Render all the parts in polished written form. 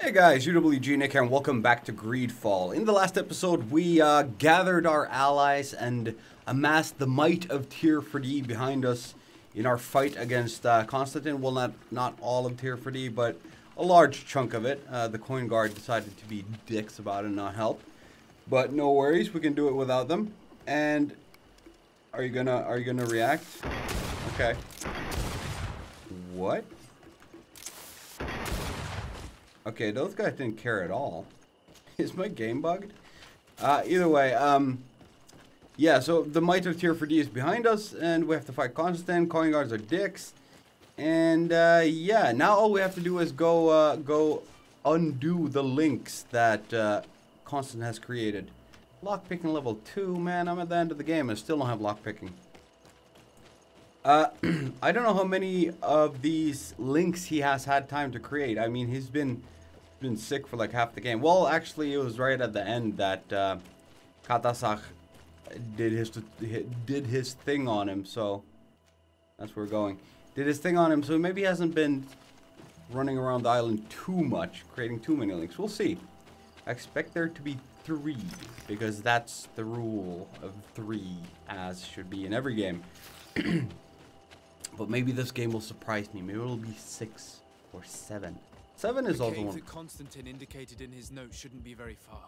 Hey guys, UWG Nick here and welcome back to Greedfall. In the last episode, we gathered our allies and amassed the might of Tier 4D behind us in our fight against Constantin. Well, not all of Tier 4D, but a large chunk of it. The coin guard decided to be dicks about it and not help. But no worries, we can do it without them. And are you gonna react? Okay. What? Okay, those guys didn't care at all. Is my game bugged? Either way, yeah, so the might of Tier 4D is behind us, and we have to fight Constantin. Coin guards are dicks. And, yeah, now all we have to do is go undo the links that Constantin has created. Lockpicking level 2, man, I'm at the end of the game and still don't have lockpicking. I don't know how many of these links he has had time to create. I mean, he's been sick for like half the game. Well, actually, it was right at the end that Katasak did his thing on him. So that's where we're going. Did his thing on him. So maybe he hasn't been running around the island too much, creating too many links. We'll see. I expect there to be 3 because that's the rule of 3, as should be in every game. But maybe this game will surprise me. Maybe it'll be 6 or 7. 7 is also one. The Constantin indicated in his note shouldn't be very far.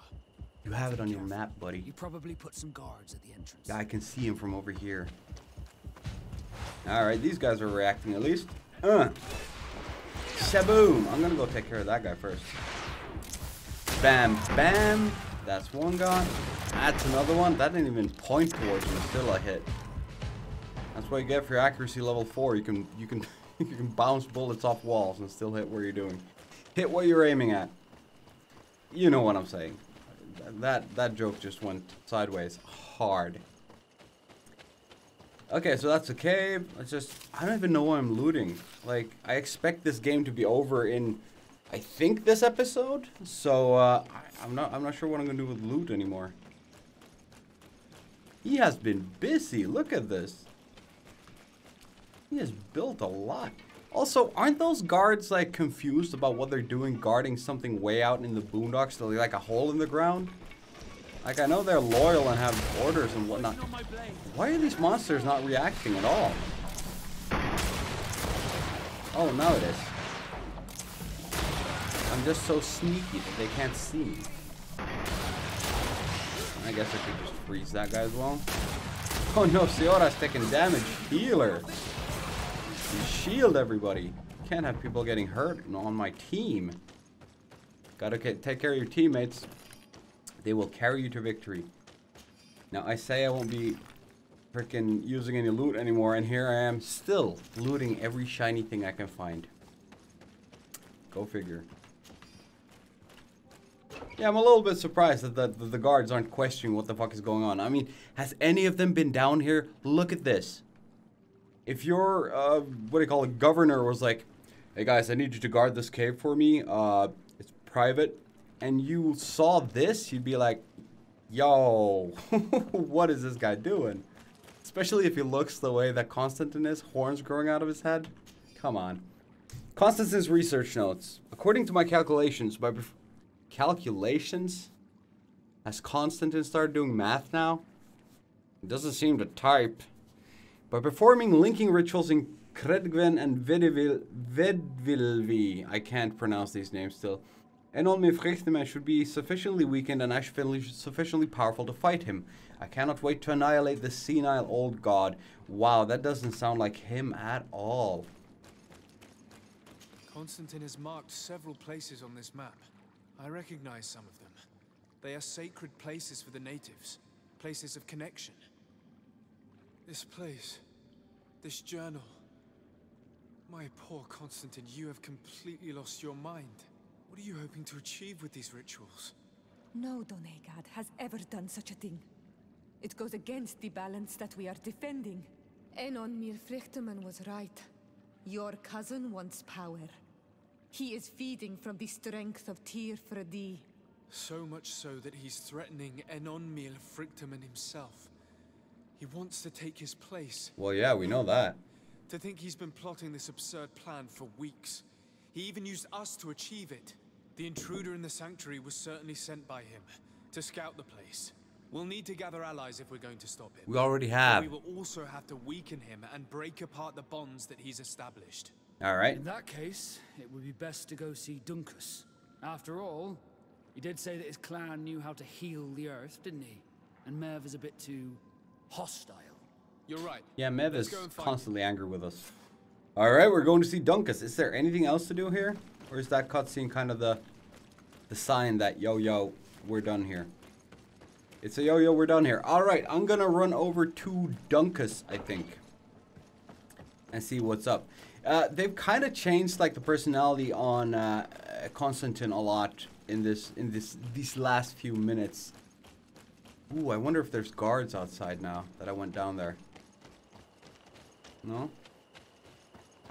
You have it on your map, buddy. You probably put some guards at the entrance. Yeah, I can see him from over here. Alright, these guys are reacting at least. Shaboom! I'm gonna go take care of that guy first. Bam, bam! That's one gone. That's another one. That didn't even point towards me. Still a hit. That's what you get for your accuracy level 4. You can you can bounce bullets off walls and still hit where you're doing. Hit what you're aiming at. You know what I'm saying. That joke just went sideways hard. Okay, so that's a cave. It's just I don't even know what I'm looting. Like I expect this game to be over in I think this episode. So I'm not sure what I'm gonna do with loot anymore. He has been busy. Look at this. He has built a lot. Also, aren't those guards like confused about what they're doing guarding something way out in the boondocks? They're like a hole in the ground? Like I know they're loyal and have orders and whatnot. Why are these monsters not reacting at all? Oh, now it is. I'm just so sneaky that they can't see me. I guess I could just freeze that guy as well. Oh no, Siora's taking damage. Healer. Shield everybody. Can't have people getting hurt on my team. Gotta take care of your teammates. They will carry you to victory. Now I say I won't be freaking using any loot anymore, and here I am still looting every shiny thing I can find. Go figure. Yeah, I'm a little bit surprised that the guards aren't questioning what the fuck is going on. I mean, has any of them been down here? Look at this. If your, what do you call it, governor was like, hey guys, I need you to guard this cave for me, it's private, and you saw this, you'd be like, yo, what is this guy doing? Especially if he looks the way that Constantin is, horns growing out of his head. Come on. Constantin's research notes. According to my calculations, has Constantin started doing math now? It doesn't seem to type. By performing linking rituals in Kredgven and Vedvilvi, I can't pronounce these names still, Enolmifrichteme should be sufficiently weakened and I should feel sufficiently powerful to fight him. I cannot wait to annihilate this senile old god. Wow, that doesn't sound like him at all. Constantin has marked several places on this map. I recognize some of them. They are sacred places for the natives, places of connection. This place, this journal. My poor Constantin, you have completely lost your mind. What are you hoping to achieve with these rituals? No Donegad has ever done such a thing. It goes against the balance that we are defending. Enon Mirfrichteman was right. Your cousin wants power. He is feeding from the strength of Tier 4D. So much so that he's threatening Enon Mirfrichteman himself. He wants to take his place. Well, yeah, we know that. To think he's been plotting this absurd plan for weeks. He even used us to achieve it. The intruder in the sanctuary was certainly sent by him to scout the place. We'll need to gather allies if we're going to stop him. We already But have. we will also have to weaken him and break apart the bonds that he's established. All right. In that case, it would be best to go see Duncus. After all, he did say that his clan knew how to heal the earth, didn't he? And Mev is a bit too hostile. You're right. Yeah, Mev Let's is go and find constantly angry with us. All right, we're going to see Duncus. Is there anything else to do here? Or is that cutscene kind of the sign that, yo, we're done here? It's a yo, we're done here. All right, I'm going to run over to Duncus, I think, and see what's up. They've kind of changed like the personality on Constantin a lot in these last few minutes. Ooh, I wonder if there's guards outside now that I went down there. No?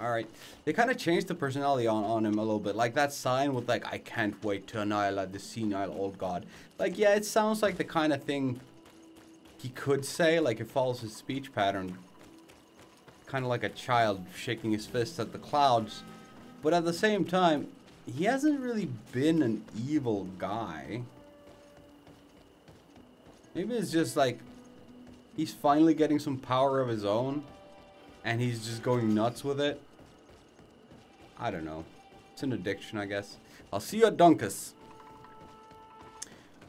Alright. They kind of changed the personality on him a little bit. Like that sign with like, I can't wait to annihilate the senile old god. Like, yeah, it sounds like the kind of thing he could say. Like, it follows his speech pattern. Kind of like a child shaking his fist at the clouds. But at the same time, he hasn't really been an evil guy. Maybe it's just like he's finally getting some power of his own and he's just going nuts with it. I don't know. It's an addiction, I guess. I'll see you at Duncus.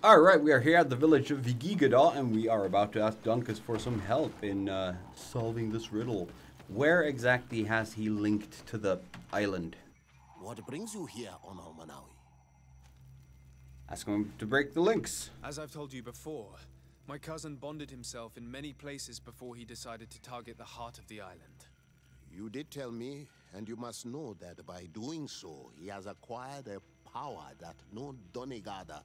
Alright, we are here at the village of Vigigada and we are about to ask Duncus for some help in solving this riddle. Where exactly has he linked to the island? What brings you here, Honor Manawi? Ask him to break the links. As I've told you before, my cousin bonded himself in many places before he decided to target the heart of the island. You did tell me, and you must know that by doing so, he has acquired a power that no Donegada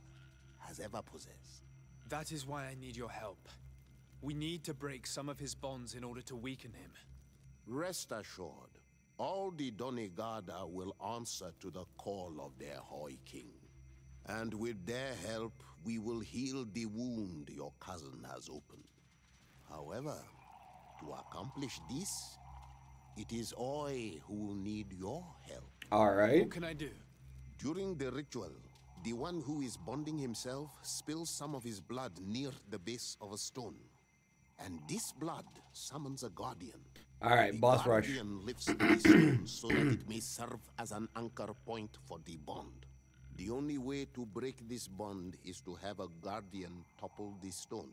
has ever possessed. That is why I need your help. We need to break some of his bonds in order to weaken him. Rest assured, all the Donegada will answer to the call of their Hoi King. And with their help, we will heal the wound your cousin has opened. However, to accomplish this, it is I who will need your help. Alright. What can I do? During the ritual, the one who is bonding himself spills some of his blood near the base of a stone. And this blood summons a guardian. Alright, boss rush. The guardian lifts the stone so that it may serve as an anchor point for the bond. The only way to break this bond is to have a guardian topple the stone.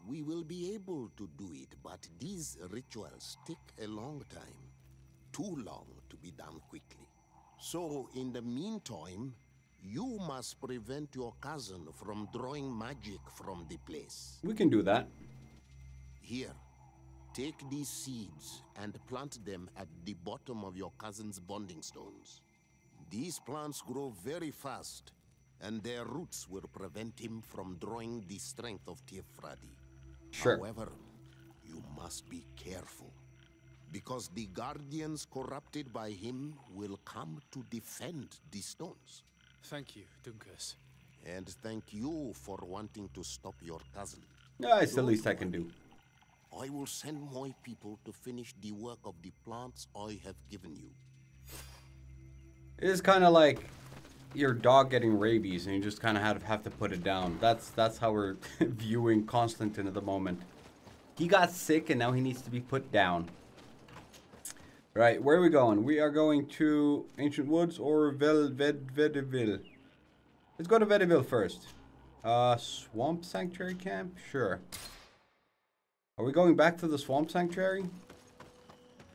We will be able to do it, but these rituals take a long time. Too long to be done quickly. So, in the meantime, you must prevent your cousin from drawing magic from the place. We can do that. Here, take these seeds and plant them at the bottom of your cousin's bonding stones. These plants grow very fast, and their roots will prevent him from drawing the strength of Tiefradi. Sure. However, you must be careful, because the guardians corrupted by him will come to defend the stones. Thank you, Duncus. And thank you for wanting to stop your cousin. Yeah, it's the least I can do. I will send my people to finish the work of the plants I have given you. It is kind of like your dog getting rabies and you just kind of have to put it down. That's how we're viewing Constantin at the moment. He got sick and now he needs to be put down. Right, where are we going? We are going to Ancient Woods or Vediville. Let's go to Vediville first. Swamp Sanctuary Camp? Sure. Are we going back to the Swamp Sanctuary?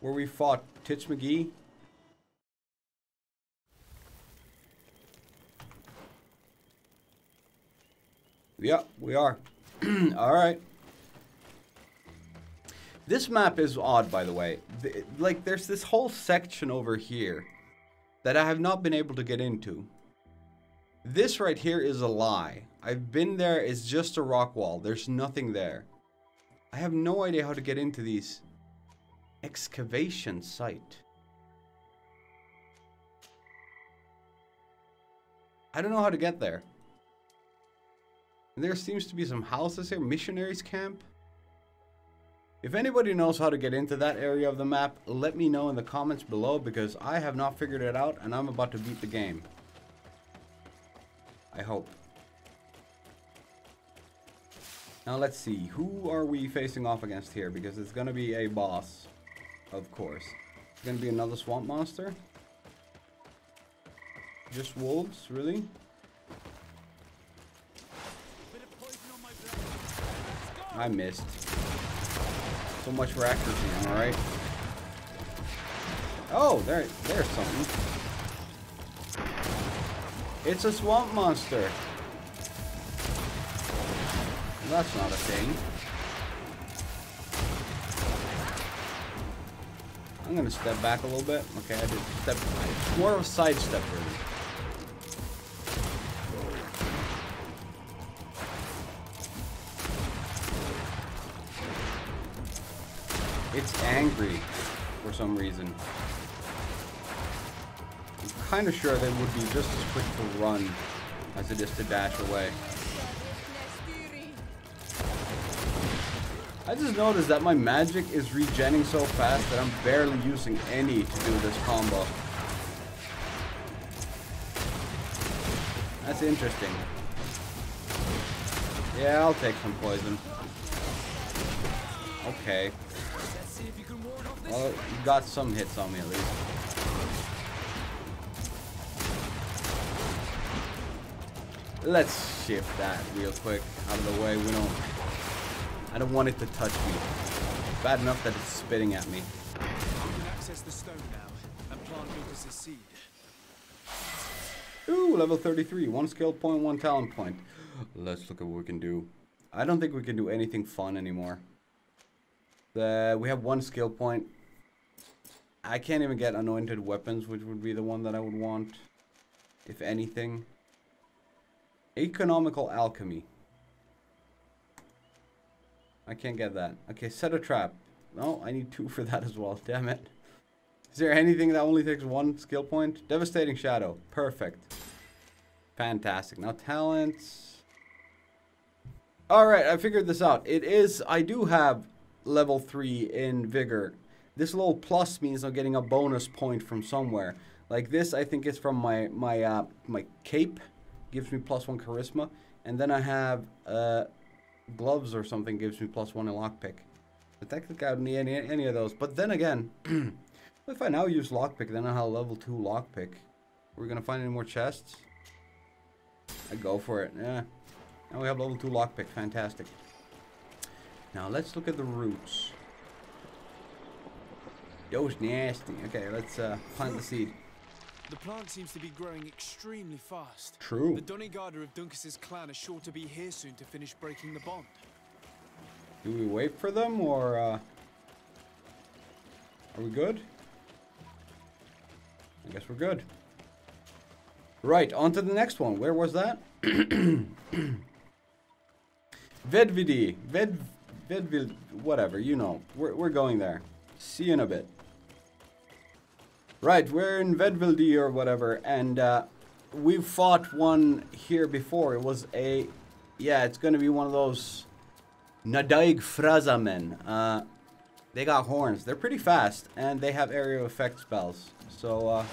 Where we fought Titch McGee? Yeah, we are. Alright. This map is odd, by the way. Like, there's this whole section over here that I have not been able to get into. This right here is a lie. I've been there, it's just a rock wall. There's nothing there. I have no idea how to get into these. Excavation site. I don't know how to get there. There seems to be some houses here. Missionaries camp. If anybody knows how to get into that area of the map, let me know in the comments below, because I have not figured it out and I'm about to beat the game. I hope. Now let's see. Who are we facing off against here? Because it's going to be a boss. Of course. It's going to be another swamp monster. Just wolves, really? I missed. So much for accuracy, am I right? Oh, there's something. It's a swamp monster. That's not a thing. I'm gonna step back a little bit. Okay, I did step. It's more of a side step, really. It's angry for some reason. I'm kind of sure they would be just as quick to run as it is to dash away. I just noticed that my magic is regenning so fast that I'm barely using any to do this combo. That's interesting. Yeah, I'll take some poison. Okay. Well, you got some hits on me at least. Let's shift that real quick out of the way. I don't want it to touch me. Bad enough that it's spitting at me. You can access the stone now and plant Lucas's seed. Ooh, level 33. 1 skill point, 1 talent point. Let's look at what we can do. I don't think we can do anything fun anymore. We have 1 skill point. I can't even get anointed weapons, which would be the one that I would want, if anything. Economical alchemy. I can't get that. Okay, set a trap. No, I need 2 for that as well. Damn it. Is there anything that only takes 1 skill point? Devastating shadow. Perfect. Fantastic. Now talents. Alright, I figured this out. I do have level 3 in vigor. This little plus means I'm getting a bonus point from somewhere. Like this, I think is from my cape. Gives me +1 charisma. And then I have gloves or something gives me +1 in lockpick. But technically I don't need any of those. But then again, if I now use lockpick, then I have level 2 lockpick. We're gonna find any more chests? I go for it. Yeah. Now we have level 2 lockpick. Fantastic. Now let's look at the roots. Those nasty. Okay, let's plant the seed. The plant seems to be growing extremely fast. True. The Donigarda of Duncas's clan is sure to be here soon to finish breaking the bond. Do we wait for them, or are we good? I guess we're good. Right, on to the next one. Where was that? Vedvidi. Vedvil, whatever, you know. We're going there. See you in a bit. Right, we're in Vedvildi or whatever, and we've fought one here before. It was a... Yeah, it's gonna be one of those... Nadaig Frazamen. They got horns. They're pretty fast, and they have area effect spells. So,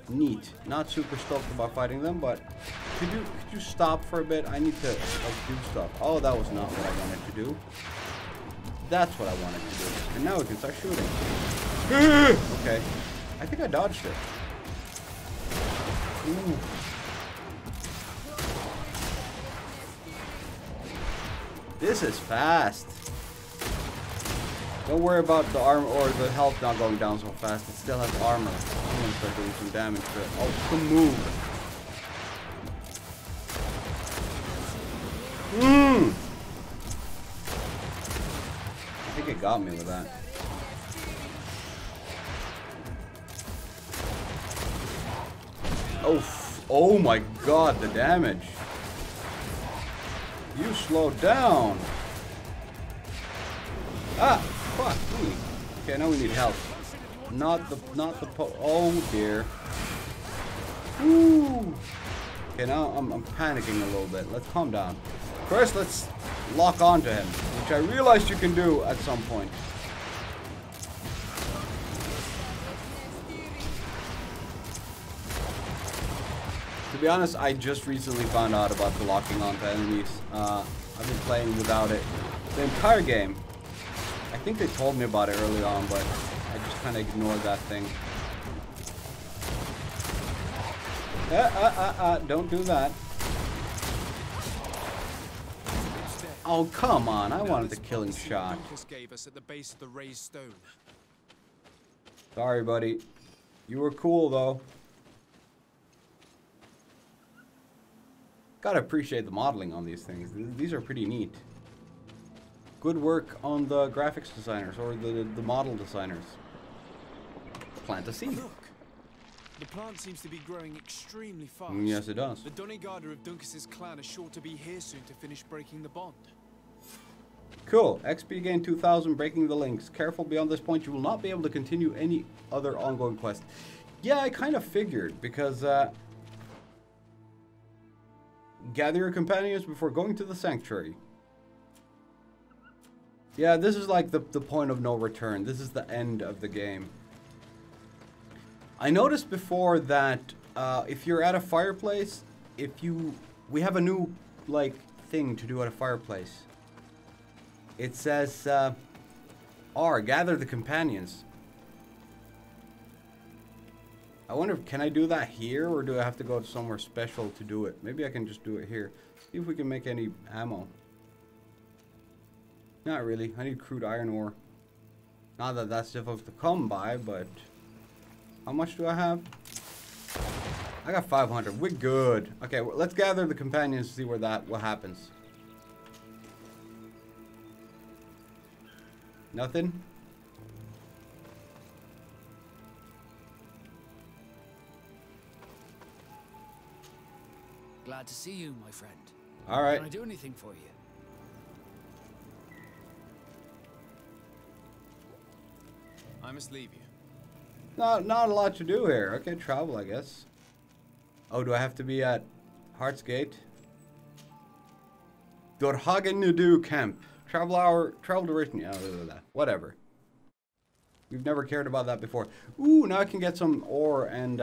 neat. Not super stoked about fighting them, but... Could you stop for a bit? I need to, like, do stuff. Oh, that was not what I wanted to do. That's what I wanted to do. And now we can start shooting. Okay. I think I dodged it. Ooh. This is fast. Don't worry about the armor or the health not going down so fast. It still has armor. I'm gonna start doing some damage to it. Oh, good move. I think it got me with that. Oh my god, the damage. You slowed down. Ah, fuck me. Okay, now we need help. Not the oh dear. Woo. Okay, now I'm panicking a little bit. Let's calm down. First, let's lock onto him, which I realized you can do at some point. To be honest, I just recently found out about the locking onto enemies. I've been playing without it the entire game. I think they told me about it early on, but I just kind of ignored that thing. Don't do that. Oh, come on. I wanted the killing shot. Gave us at the base of the raised stone. Sorry, buddy. You were cool, though. Gotta appreciate the modeling on these things. These are pretty neat. Good work on the graphics designers or the model designers. Plant a seed. Look, the plant seems to be growing extremely fast. Yes, it does. The Donegada of Duncus's clan is sure to be here soon to finish breaking the bond. Cool. XP gain 2000, breaking the links. Careful, beyond this point you will not be able to continue any other ongoing quest. Yeah, I kind of figured, because gather your companions before going to the sanctuary. Yeah, this is like the point of no return. This is the end of the game. I noticed before that if you're at a fireplace, we have a new like thing to do at a fireplace. It says R, gather the companions. I wonder, can I do that here, or do I have to go somewhere special to do it? Maybe I can just do it here. See if we can make any ammo. Not really. I need crude iron ore. Not that that's difficult to come by, but how much do I have? I got 500. We're good. Okay, well, let's gather the companions to see what happens. Nothing? Glad to see you, my friend. All right. Can I do anything for you? I must leave you. Not a lot to do here. Okay, travel, I guess. Oh, do I have to be at Heart's Gate? Dorhagen camp. Travel duration. Yeah, whatever. We've never cared about that before. Ooh, now I can get some ore and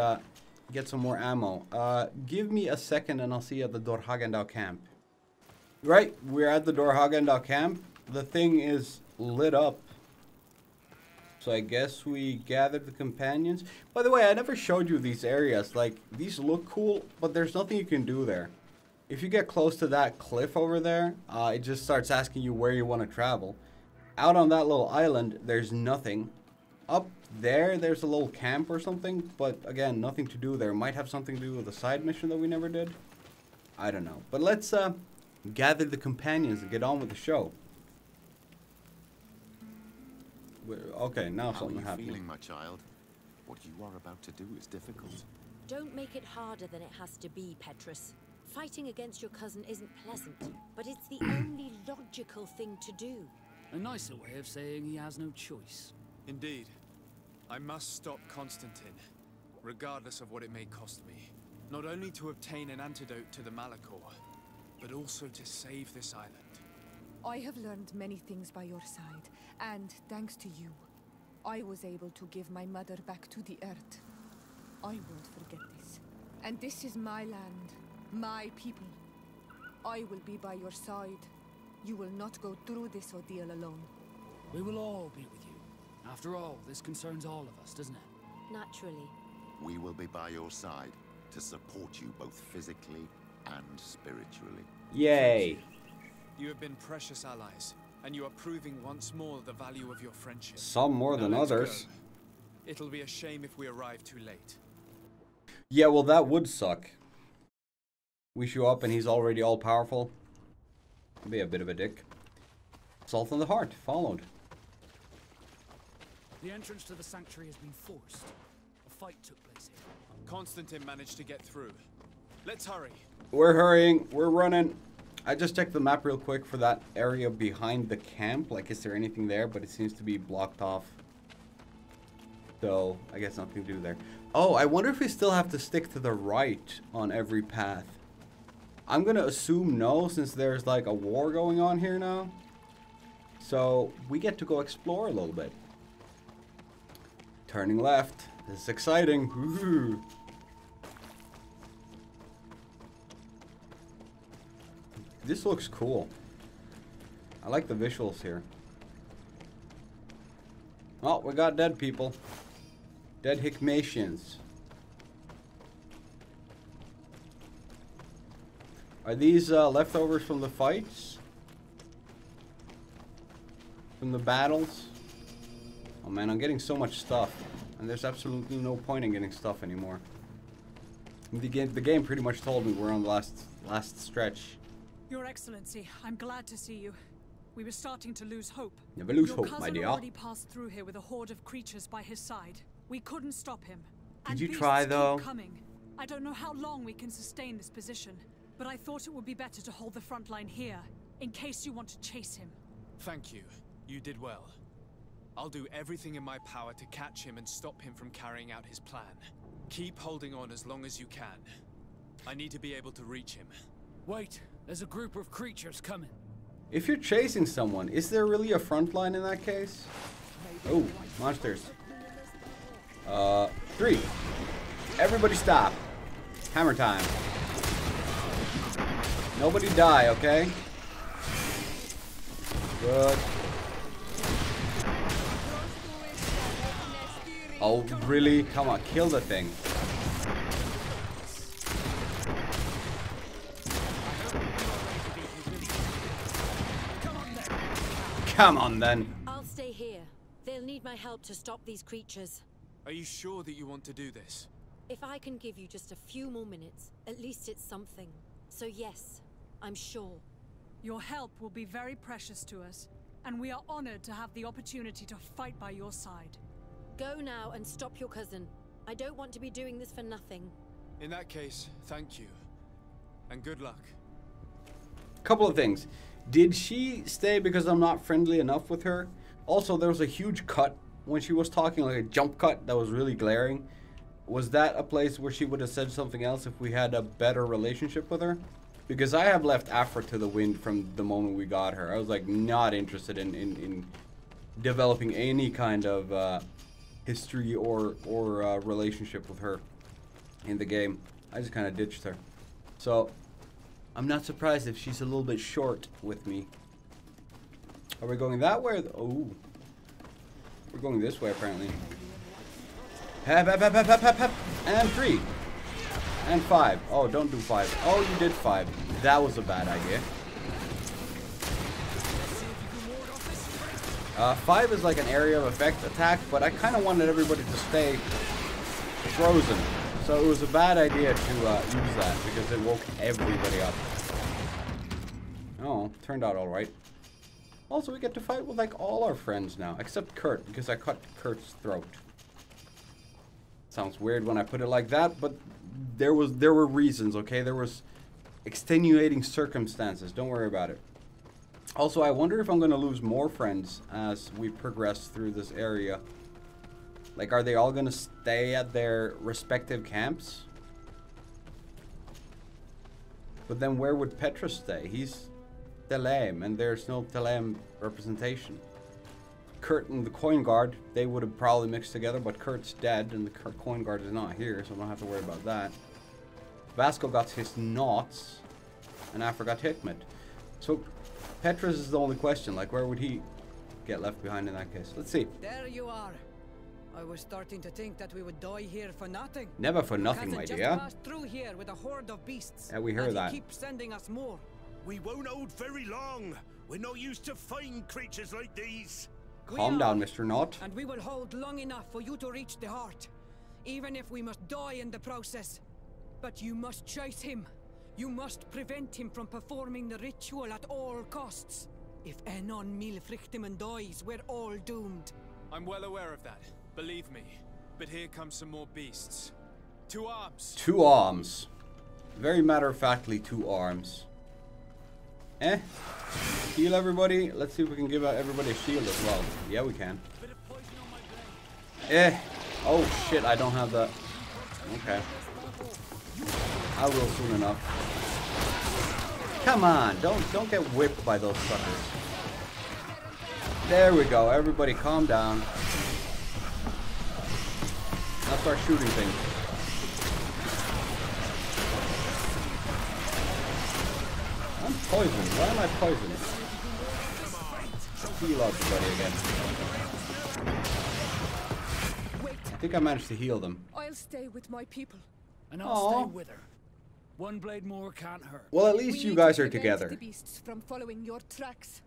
get some more ammo. Give me a second and I'll see you at the Dorhagendau camp. Right, we're at the Dorhagendau camp. The thing is lit up. So I guess we gathered the companions. By the way, I never showed you these areas. Like, these look cool, but there's nothing you can do there. If you get close to that cliff over there, it just starts asking you where you want to travel. Out on that little island, there's nothing. Up there, there's a little camp or something, but again, nothing to do there. Might have something to do with the side mission that we never did. I don't know. But let's gather the companions and get on with the show. Okay, now something happened. How are you feeling, my child? What you are about to do is difficult. Don't make it harder than it has to be, Petrus. Fighting against your cousin isn't pleasant, but it's the only logical thing to do. A nicer way of saying he has no choice. Indeed. I must stop Constantin, regardless of what it may cost me. Not only to obtain an antidote to the Malachor, but also to save this island. I have learned many things by your side, and thanks to you, I was able to give my mother back to the earth. I won't forget this. And this is my land, my people. I will be by your side. You will not go through this ordeal alone. We will all be with you. After all, this concerns all of us, doesn't it? Naturally. We will be by your side to support you both physically and spiritually. Yay. You have been precious allies, and you are proving once more the value of your friendship. Some more than others. Go. It'll be a shame if we arrive too late. Yeah, well, that would suck. We show up and he's already all-powerful. Be a bit of a dick. Salt in the Heart, followed. The entrance to the sanctuary has been forced. A fight took place here. Constantin managed to get through. Let's hurry. We're hurrying. We're running. I just checked the map real quick for that area behind the camp. Like, is there anything there? But it seems to be blocked off. So, I guess nothing to do there. Oh, I wonder if we still have to stick to the right on every path. I'm gonna assume no, since there's like a war going on here now. So, we get to go explore a little bit. Turning left. This is exciting. Woohoo. This looks cool. I like the visuals here. Oh, we got dead people. Dead Hickmatians. Are these leftovers from the fights? From the battles? Oh man, I'm getting so much stuff. And there's absolutely no point in getting stuff anymore. The game pretty much told me we're on the last stretch. Your Excellency, I'm glad to see you. We were starting to lose hope. Never lose Your hope, cousin my dear. already passed through here with a horde of creatures by his side. We couldn't stop him. Did you beasts try, keep though? coming. I don't know how long we can sustain this position, but I thought it would be better to hold the front line here, in case you want to chase him. Thank you. You did well. I'll do everything in my power to catch him and stop him from carrying out his plan. Keep holding on as long as you can. I need to be able to reach him. Wait, there's a group of creatures coming. If you're chasing someone, is there really a front line in that case? Oh, monsters. 3. Everybody stop. Hammer time. Nobody die, okay? Good. Oh, really? Come on, kill the thing. Come on, then. I'll stay here. They'll need my help to stop these creatures. Are you sure that you want to do this? If I can give you just a few more minutes, at least it's something. So yes, I'm sure. Your help will be very precious to us, and we are honored to have the opportunity to fight by your side. Go now and stop your cousin. I don't want to be doing this for nothing. In that case, thank you. And good luck. Couple of things. Did she stay because I'm not friendly enough with her? Also, there was a huge cut when she was talking, like a jump cut that was really glaring. Was that a place where she would have said something else if we had a better relationship with her? Because I have left Afra to the wind from the moment we got her. I was like not interested in developing any kind of history or relationship with her in the game. I just kind of ditched her. So I'm not surprised if she's a little bit short with me. Are we going that way? Oh, we're going this way apparently. Hep, hep, hep, hep, hep, hep, hep. And 3. And 5. Oh, don't do 5. Oh, you did 5. That was a bad idea. 5 is like an area of effect attack, but I kind of wanted everybody to stay frozen. So it was a bad idea to use that because it woke everybody up. Oh, turned out alright. Also, we get to fight with like all our friends now, except Kurt, because I cut Kurt's throat. Sounds weird when I put it like that, but there were reasons, okay? There was extenuating circumstances. Don't worry about it. Also, I wonder if I'm going to lose more friends as we progress through this area. Like, are they all going to stay at their respective camps? But then where would Petrus stay? He's Thelem, and there's no Thelem representation. Kurt and the Coin Guard, they would have probably mixed together, but Kurt's dead, and the Coin Guard is not here, so I don't have to worry about that. Vasco got his knots, and Afra got Hikmet. So, Petrus is the only question. Like, where would he get left behind in that case? Let's see. There you are. I was starting to think that we would die here for nothing. Never for nothing, my Just dear. passed through here with a horde of beasts. Yeah, we heard that. Keep sending us more. We won't hold very long. We're not used to fighting creatures like these. Calm down, Mr. Knott. And we will hold long enough for you to reach the heart, even if we must die in the process. But you must chase him. You must prevent him from performing the ritual at all costs. If Enon Milfrichtiman dies, we're all doomed. I'm well aware of that, believe me. But here come some more beasts. 2 arms. 2 arms. Very matter-of-factly 2 arms. Heal everybody. Let's see if we can give everybody a shield as well. Yeah, we can. Oh shit, I don't have the... Okay. I will soon enough. Come on, don't get whipped by those suckers. There we go. Everybody calm down. Now start shooting things. I'm poisoned. Why am I poisoned? Heal everybody again. I think I managed to heal them. I'll stay with my people. And I'll stay with her. One blade more can't hurt. Well, at least you guys are together. The beasts from following your tracks.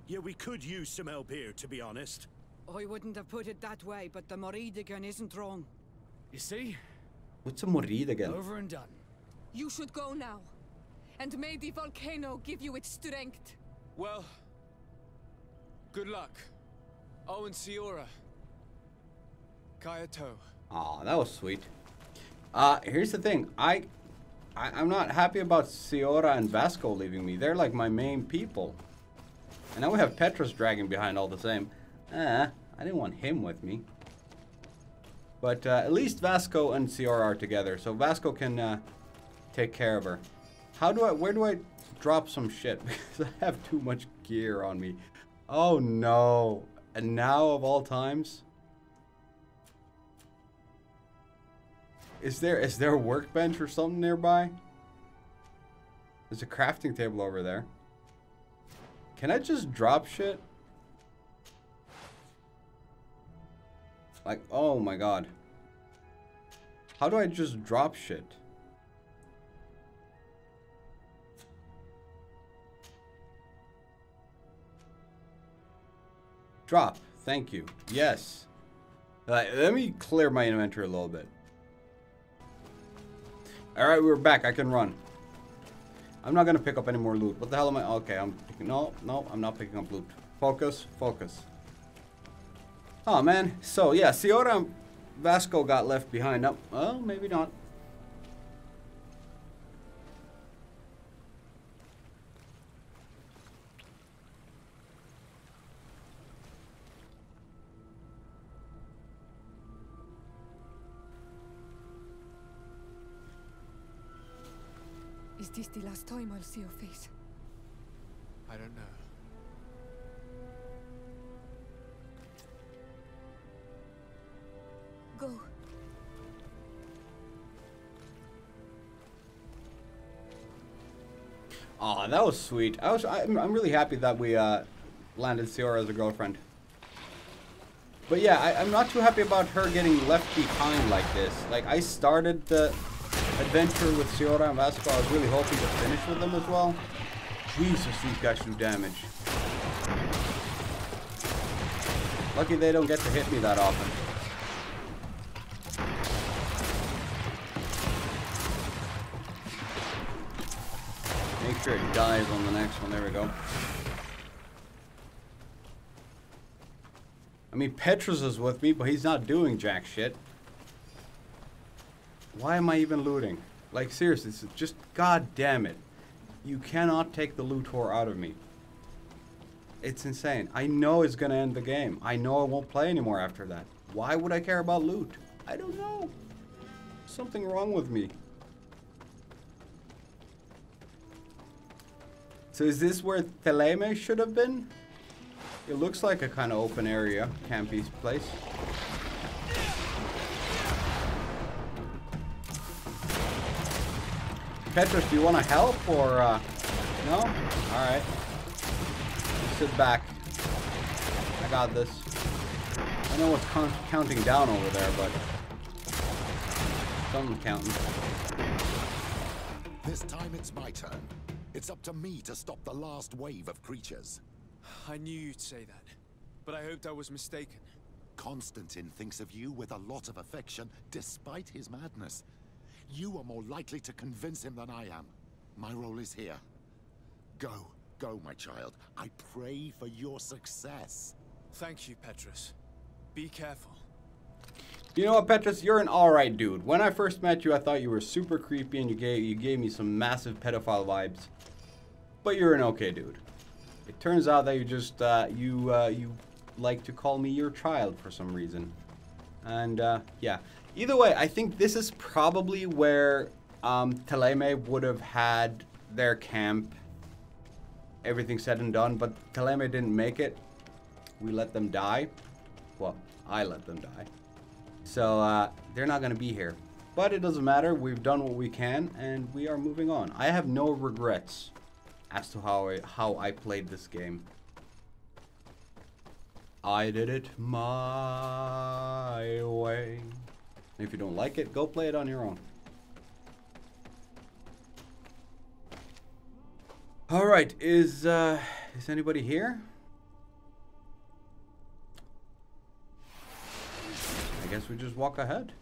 Yeah, we could use some help here, to be honest. I wouldn't have put it that way, but the Moridigan isn't wrong. You see? What's a Morid again? Over and done. You should go now. And may the volcano give you its strength. Well, good luck. Owen Siora. Kayato. Aw, that was sweet. Here's the thing. I'm not happy about Siora and Vasco leaving me. They're like my main people. And now we have Petrus dragging behind all the same. I didn't want him with me. But at least Vasco and Siora are together. So Vasco can take care of her. Where do I drop some shit? Because I have too much gear on me. Oh no. And now of all times? Is there a workbench or something nearby? There's a crafting table over there. Can I just drop shit? Like, oh my god. How do I just drop shit? Drop. Thank you. Yes. Let me clear my inventory a little bit. Alright, we're back. I can run. I'm not gonna pick up any more loot. What the hell am I? Okay, I'm picking... No, I'm not picking up loot. Focus, focus. Oh, man. So, yeah, Siora and Vasco got left behind. Oh, well, maybe not. Is this the last time I'll see your face? I don't know. Go. Aw, that was sweet. I'm really happy that we landed Siora as a girlfriend. But yeah, I'm not too happy about her getting left behind like this. Like, I started the adventure with Siora and Vasco. I was really hoping to finish with them as well. Jesus, these guys do damage. Lucky they don't get to hit me that often. Make sure it dies on the next one. There we go. I mean, Petrus is with me, but he's not doing jack shit. Why am I even looting? Like, seriously, this is just... God damn it. You cannot take the loot whore out of me. It's insane. I know it's gonna end the game. I know I won't play anymore after that. Why would I care about loot? I don't know. Something wrong with me. So is this where Theleme should have been? It looks like a kind of open area, campy place. Petrus, do you want to help or no? All right. Sit back. I got this. I know what's counting down over there, but something's counting. This time it's my turn. It's up to me to stop the last wave of creatures. I knew you'd say that, but I hoped I was mistaken. Constantin thinks of you with a lot of affection, despite his madness. You are more likely to convince him than I am. My role is here. Go, my child. I pray for your success. Thank you, Petrus. Be careful. You know what, Petrus? You're an alright dude. When I first met you, I thought you were super creepy and you gave me some massive pedophile vibes. But you're an okay dude. It turns out that you just, you like to call me your child for some reason. And, yeah. Either way, I think this is probably where, Theleme would have had their camp. Everything said and done, but Theleme didn't make it. We let them die. Well, I let them die. So, they're not gonna be here. But it doesn't matter. We've done what we can, and we are moving on. I have no regrets. as to how I played this game. I did it my way. If you don't like it, go play it on your own. All right, is anybody here? I guess we just walk ahead.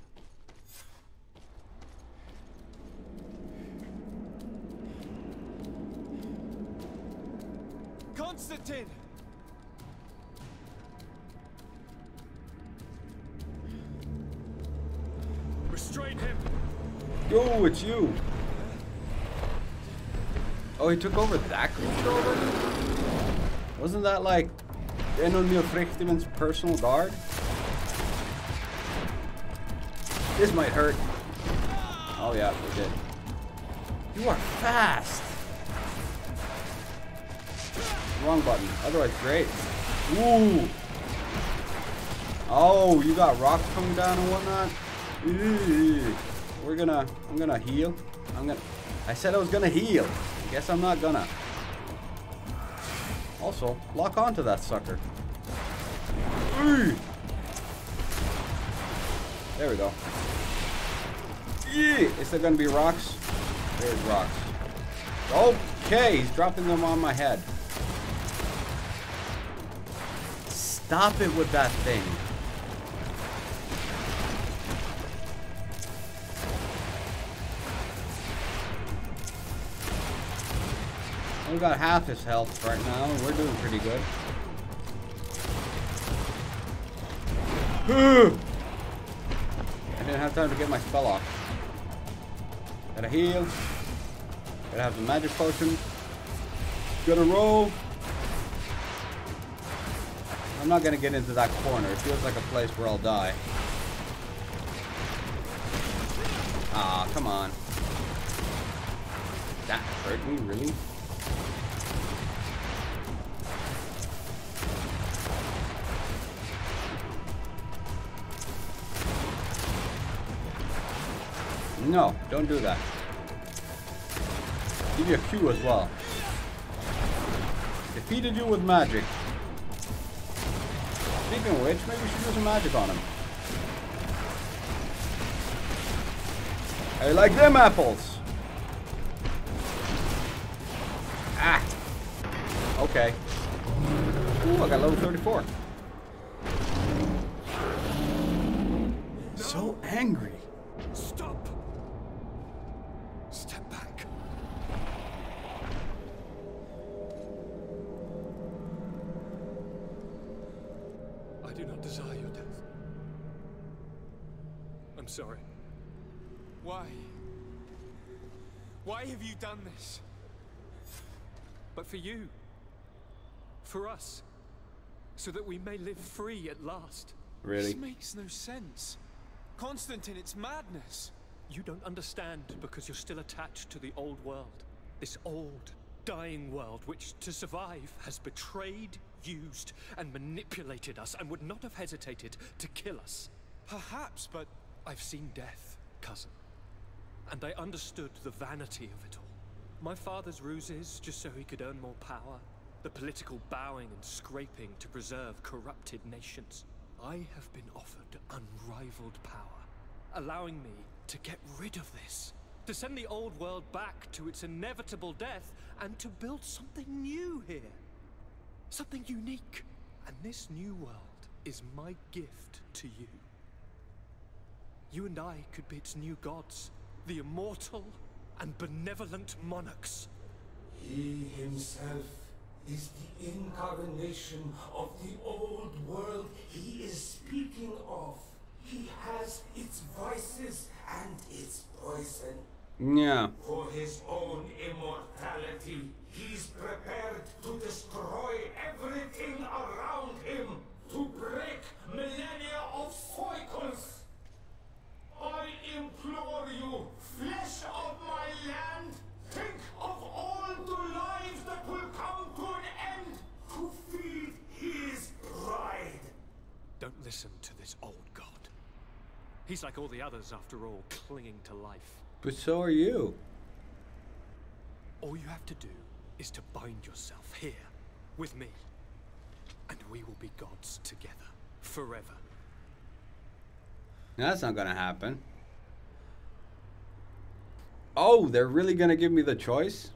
Constantin! Restrain him! Yo, it's you! Oh, he took over that creature already? Wasn't that like Enonmil Frichtiman's personal guard? This might hurt. Oh yeah, it did. You are fast! Wrong button. Otherwise, great. Ooh! Oh, you got rocks coming down and whatnot? Ew. I'm gonna heal. I said I was gonna heal. I guess I'm not gonna. Also, lock onto that sucker. Ew. There we go. Yeah. Is there gonna be rocks? There's rocks. Okay, he's dropping them on my head. Stop it with that thing. We got half his health right now, and we're doing pretty good. I didn't have time to get my spell off. Gotta heal. Gotta have the magic potion. Gotta roll. I'm not gonna get into that corner. It feels like a place where I'll die. Ah, come on. That hurt me, really? No, don't do that. Give you a Q as well. Defeated you with magic. Speaking of which, maybe we should do some magic on him. I like them apples. Ah. Okay. Ooh, I got level 34. So angry. Stop! Step back. I do not desire your death. I'm sorry. Why? Why have you done this? But for you. For us. So that we may live free at last. Really? This makes no sense. Constantin, it's madness. You don't understand because you're still attached to the old world. This old, dying world which, to survive, has betrayed, used, and manipulated us and would not have hesitated to kill us. Perhaps, but I've seen death, cousin. And I understood the vanity of it all. My father's ruses just so he could earn more power. The political bowing and scraping to preserve corrupted nations. I have been offered unrivaled power, allowing me to get rid of this, to send the old world back to its inevitable death, and to build something new here. Something unique. And this new world is my gift to you. You and I could be its new gods, the immortal and benevolent monarchs. He himself is the incarnation of the old world he is speaking of. He has its vices and its poison. Yeah. For his own immortality, he's prepared to destroy everything around him, to break millennia of cycles. I implore you, flesh of my land, think of all the lives that will come to an end to feed his bride. Don't listen to this old god. He's like all the others, after all, clinging to life. But so are you. All you have to do is to bind yourself here with me, and we will be gods together forever. That's not gonna happen. Oh, they're really gonna give me the choice?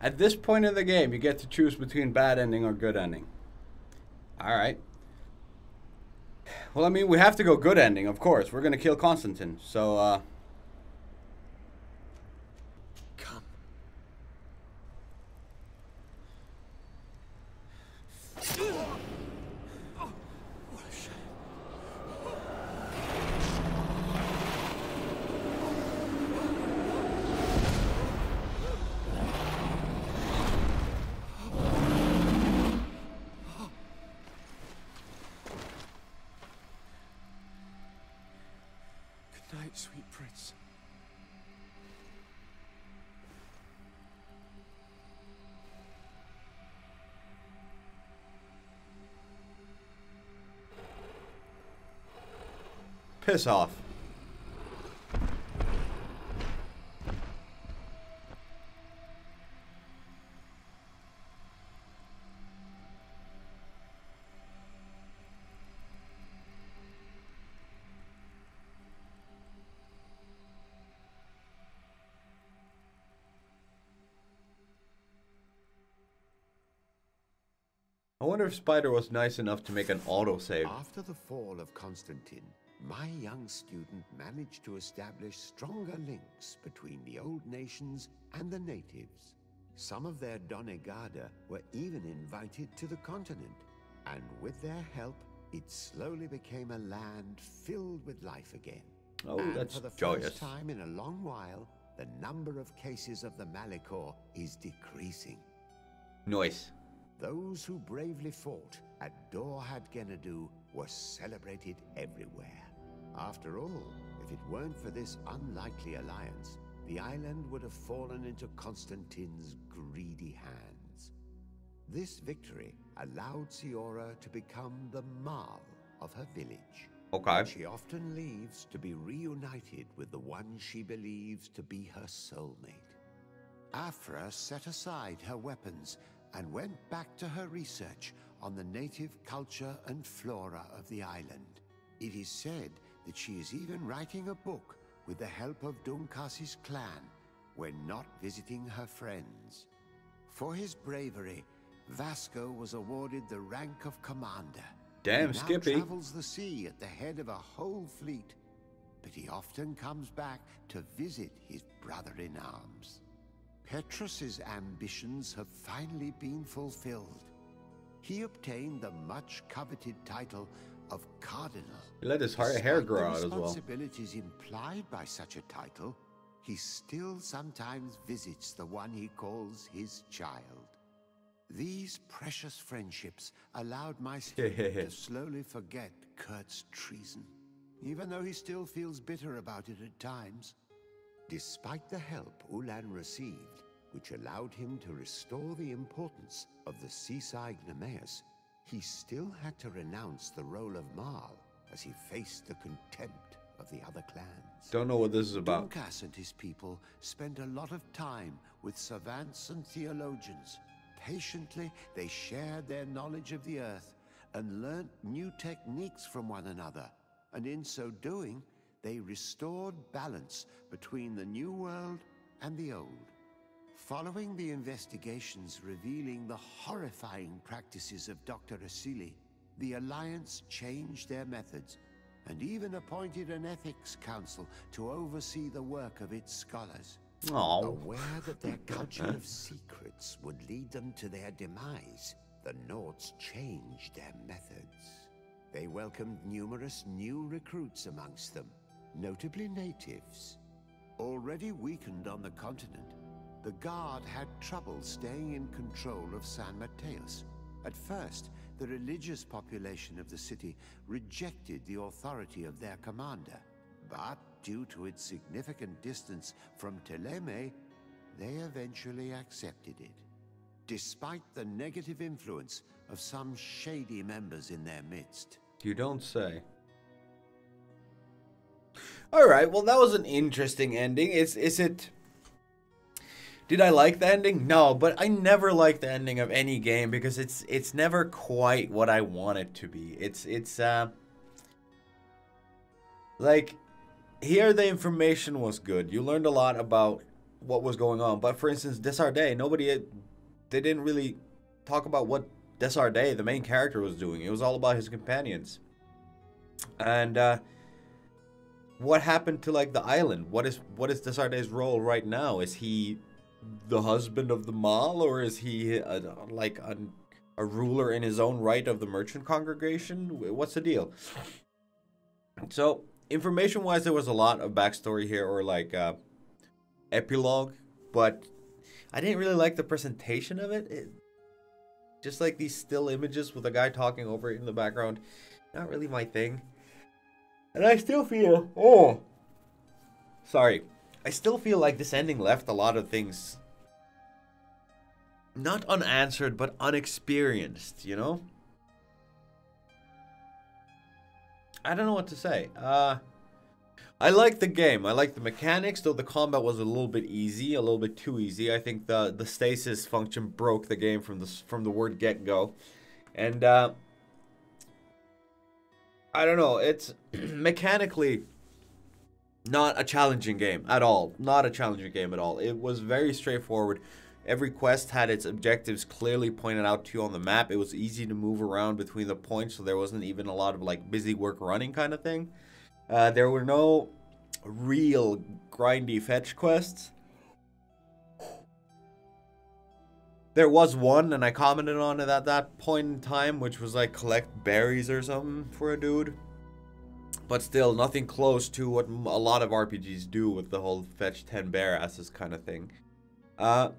At this point in the game, you get to choose between bad ending or good ending. Alright. Well, I mean, we have to go good ending, of course. We're gonna kill Constantin, so, Come. What a shame. Good night, sweet prince. piss off. I wonder if Spider was nice enough to make an autosave. After the fall of Constantin, my young student managed to establish stronger links between the old nations and the natives. Some of their Donegada were even invited to the continent, and with their help, it slowly became a land filled with life again. Oh, and that's for the joyous. first time in a long while, the number of cases of the Malicor is decreasing. Nice. Those who bravely fought at Dor had Genadu were celebrated everywhere. After all, if it weren't for this unlikely alliance, the island would have fallen into Constantin's greedy hands. This victory allowed Siora to become the Marl of her village. Okay. She often leaves to be reunited with the one she believes to be her soulmate. Afra set aside her weapons and went back to her research on the native culture and flora of the island. It is said that she is even writing a book with the help of Dunkas's clan when not visiting her friends. For his bravery, Vasco was awarded the rank of commander. Damn, he now Skippy. travels the sea at the head of a whole fleet, but he often comes back to visit his brother-in-arms. Petrus's ambitions have finally been fulfilled. He obtained the much-coveted title of Cardinal. He let his hair grow out as well. The responsibilities implied by such a title, he still sometimes visits the one he calls his child. These precious friendships allowed my student to slowly forget Kurt's treason, even though he still feels bitter about it at times. Despite the help Ulan received, which allowed him to restore the importance of the seaside Nemeus, he still had to renounce the role of Marl as he faced the contempt of the other clans. Don't know what this is about. Dunkas and his people spent a lot of time with savants and theologians. Patiently, they shared their knowledge of the earth and learnt new techniques from one another. And in so doing, they restored balance between the new world and the old. Following the investigations revealing the horrifying practices of Dr. Asili, the Alliance changed their methods and even appointed an ethics council to oversee the work of its scholars. Aww. Aware that their culture of secrets would lead them to their demise, the Nords changed their methods. They welcomed numerous new recruits amongst them, notably natives. Already weakened on the continent, the Guard had trouble staying in control of San Mateus. At first, the religious population of the city rejected the authority of their commander, but due to its significant distance from Teleme, they eventually accepted it, despite the negative influence of some shady members in their midst. You don't say. All right, well, that was an interesting ending. Did Did I like the ending? No, but I never like the ending of any game because it's never quite what I want it to be. It's like, here the information was good. You learned a lot about what was going on. But for instance, Desardet, they didn't really talk about what Desardet, the main character, was doing. It was all about his companions. And what happened to like the island? What is Desardet's role right now? Is he the husband of the Mal, or is he a ruler in his own right of the merchant congregation? What's the deal? So information wise, there was a lot of backstory here, or like epilogue, but I didn't really like the presentation of it. Just like these still images with a guy talking over it in the background, not really my thing. And I still feel I still feel like this ending left a lot of things not unanswered, but unexperienced, you know? I don't know what to say. I like the game. I like the mechanics, though the combat was a little bit easy, a little bit too easy. I think the stasis function broke the game from the word get-go. And I don't know, it's mechanically not a challenging game at all. Not a challenging game at all. It was very straightforward. Every quest had its objectives clearly pointed out to you on the map. It was easy to move around between the points, so there wasn't even a lot of like busy work running kind of thing. There were no real grindy fetch quests. There was one, and I commented on it at that point in time, which was like collect berries or something for a dude. But still, nothing close to what a lot of RPGs do with the whole fetch 10 bear asses kind of thing.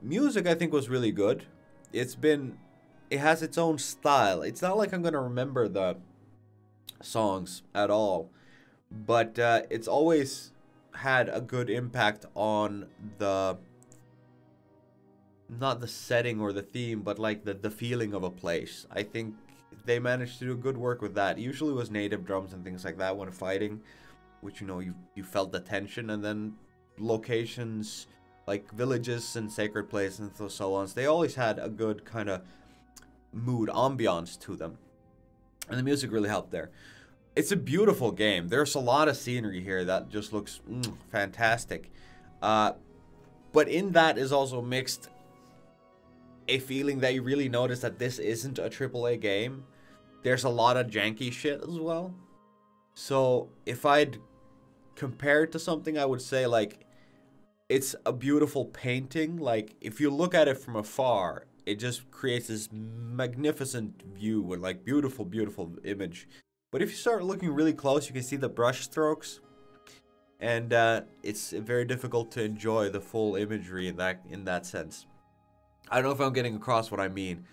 Music, I think, was really good. It has its own style. It's not like I'm going to remember the songs at all. But it's always had a good impact on not the setting or the theme, but like the feeling of a place. I think they managed to do good work with that. Usually it was native drums and things like that when fighting, which, you know, you felt the tension. And then locations like villages and sacred places and so on, they always had a good kind of mood, ambiance to them. And the music really helped there. It's a beautiful game. There's a lot of scenery here that just looks fantastic. But in that is also mixed a feeling that you really notice that this isn't a AAA game. There's a lot of janky shit as well. So if I'd compare it to something, I would say like it's a beautiful painting. Like if you look at it from afar, it just creates this magnificent view and like beautiful, beautiful image. But if you start looking really close, you can see the brush strokes, and it's very difficult to enjoy the full imagery in that sense. I don't know if I'm getting across what I mean.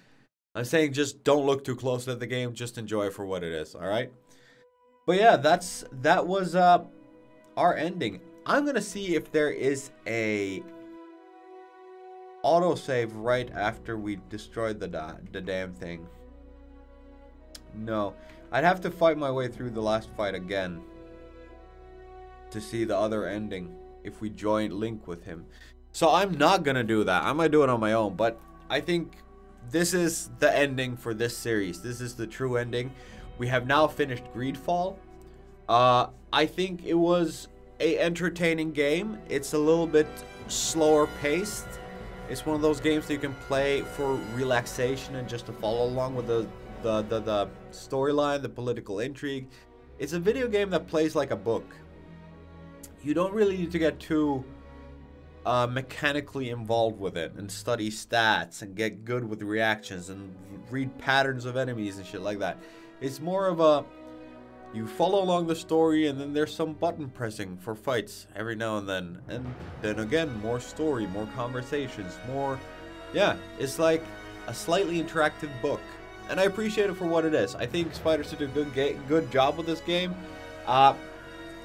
I'm saying just don't look too close at the game, just enjoy it for what it is, all right? But yeah, that was our ending. I'm gonna see if there is a autosave right after we destroyed the damn thing. No. I'd have to fight my way through the last fight again to see the other ending if we join Link with him. So I'm not gonna do that. I might do it on my own, but I think this is the ending for this series. This is the true ending. We have now finished Greedfall. I think it was a entertaining game. It's a little bit slower paced. It's one of those games that you can play for relaxation and just to follow along with the storyline, the political intrigue. It's a video game that plays like a book. You don't really need to get too mechanically involved with it and study stats and get good with reactions and read patterns of enemies and shit like that. It's more of a, you follow along the story and then there's some button pressing for fights every now and then again more story, more conversations, more, yeah, it's like a slightly interactive book. And I appreciate it for what it is. I think Spiders did a good job with this game.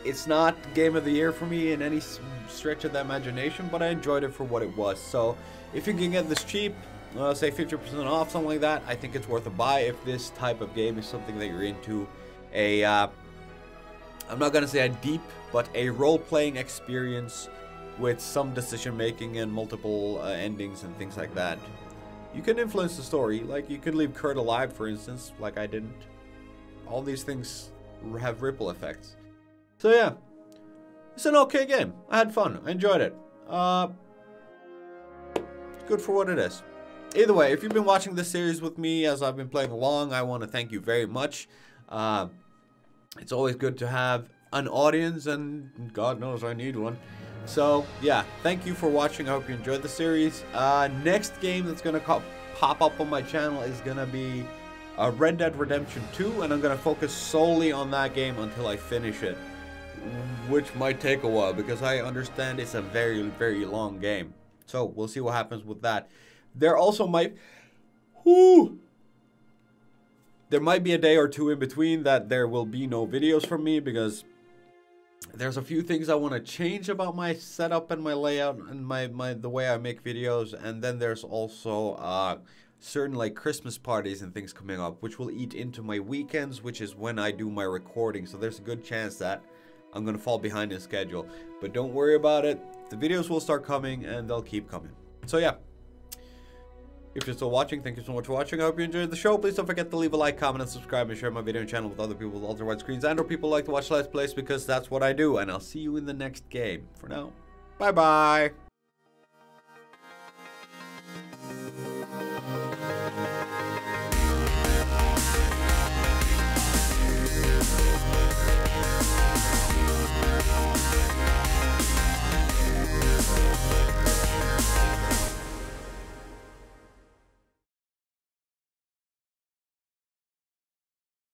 It's not Game of the Year for me in any stretch of the imagination, but I enjoyed it for what it was. So if you can get this cheap, say 50% off, something like that, I think it's worth a buy if this type of game is something that you're into. I'm not going to say a deep, but a role-playing experience with some decision making and multiple endings and things like that. You can influence the story, like you could leave Kurt alive, for instance, like I didn't. All these things have ripple effects. So yeah, it's an okay game. I had fun. I enjoyed it. Good for what it is. Either way, if you've been watching this series with me as I've been playing along, I want to thank you very much. It's always good to have an audience, and God knows I need one. So yeah, thank you for watching. I hope you enjoyed the series. Next game that's gonna pop up on my channel is gonna be Red Dead Redemption 2, and I'm gonna focus solely on that game until I finish it, which might take a while because I understand it's a very, very long game. So we'll see what happens with that. There also might, there might be a day or two in between that there will be no videos from me because there's a few things I want to change about my setup and my layout and the way I make videos. And then there's also certain like Christmas parties and things coming up, which will eat into my weekends, which is when I do my recording. So there's a good chance that I'm going to fall behind in schedule. But don't worry about it. The videos will start coming and they'll keep coming. So yeah. If you're still watching, thank you so much for watching. I hope you enjoyed the show. Please don't forget to leave a like, comment, and subscribe, and share my video and channel with other people with ultra-wide screens and or people who like to watch Let's Plays, because that's what I do. And I'll see you in the next game. For now, bye-bye.